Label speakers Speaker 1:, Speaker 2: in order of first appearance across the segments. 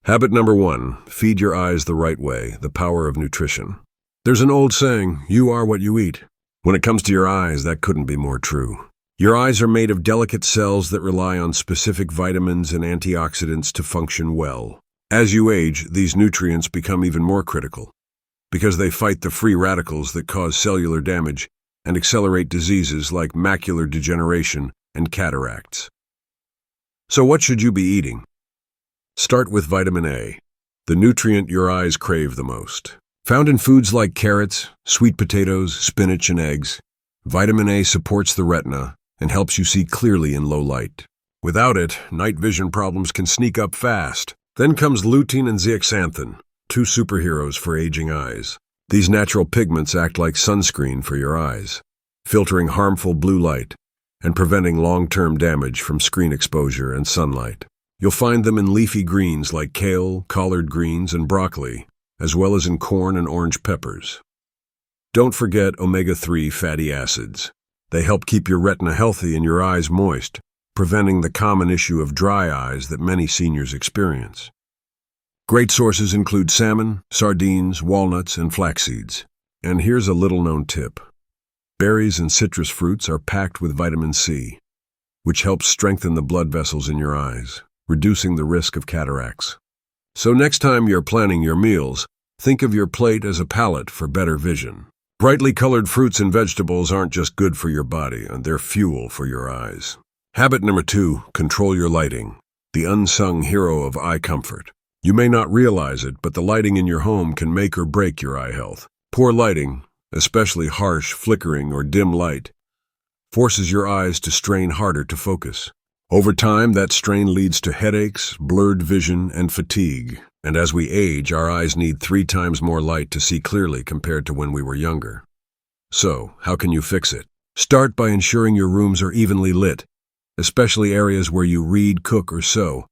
Speaker 1: Habit number 1, feed your eyes the right way, the power of nutrition. There's an old saying, you are what you eat. When it comes to your eyes, that couldn't be more true. Your eyes are made of delicate cells that rely on specific vitamins and antioxidants to function well. As you age, these nutrients become even more critical, because they fight the free radicals that cause cellular damage and accelerate diseases like macular degeneration and cataracts. So what should you be eating? Start with vitamin A, the nutrient your eyes crave the most. Found in foods like carrots, sweet potatoes, spinach, and eggs, vitamin A supports the retina and helps you see clearly in low light. Without it, night vision problems can sneak up fast. Then comes lutein and zeaxanthin, two superheroes for aging eyes. These natural pigments act like sunscreen for your eyes, filtering harmful blue light and preventing long-term damage from screen exposure and sunlight. You'll find them in leafy greens like kale, collard greens, and broccoli, as well as in corn and orange peppers. Don't forget omega-3 fatty acids. They help keep your retina healthy and your eyes moist, preventing the common issue of dry eyes that many seniors experience. Great sources include salmon, sardines, walnuts, and flax seeds. And here's a little-known tip. Berries and citrus fruits are packed with vitamin C, which helps strengthen the blood vessels in your eyes, reducing the risk of cataracts. So next time you're planning your meals, think of your plate as a palette for better vision. Brightly colored fruits and vegetables aren't just good for your body, they're fuel for your eyes. Habit number 2, control your lighting, the unsung hero of eye comfort. You may not realize it, but the lighting in your home can make or break your eye health. Poor lighting, especially harsh, flickering, or dim light, forces your eyes to strain harder to focus. Over time, that strain leads to headaches, blurred vision, and fatigue. And as we age, our eyes need 3 times more light to see clearly compared to when we were younger. So, how can you fix it? Start by ensuring your rooms are evenly lit, especially areas where you read, cook, or sew.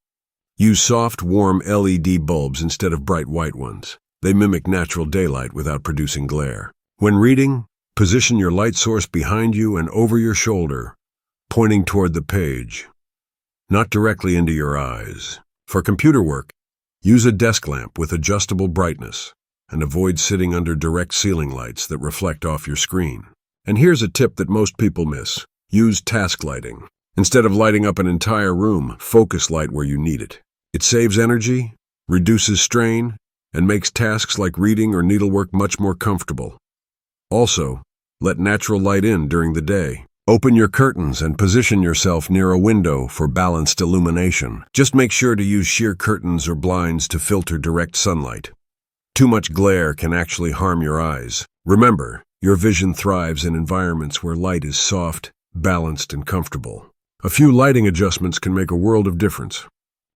Speaker 1: Use soft, warm LED bulbs instead of bright white ones. They mimic natural daylight without producing glare. When reading, position your light source behind you and over your shoulder, pointing toward the page, not directly into your eyes. For computer work, use a desk lamp with adjustable brightness and avoid sitting under direct ceiling lights that reflect off your screen. And here's a tip that most people miss. Use task lighting. Instead of lighting up an entire room, focus light where you need it. It saves energy, reduces strain, and makes tasks like reading or needlework much more comfortable. Also, let natural light in during the day. Open your curtains and position yourself near a window for balanced illumination. Just make sure to use sheer curtains or blinds to filter direct sunlight. Too much glare can actually harm your eyes. Remember, your vision thrives in environments where light is soft, balanced, and comfortable. A few lighting adjustments can make a world of difference.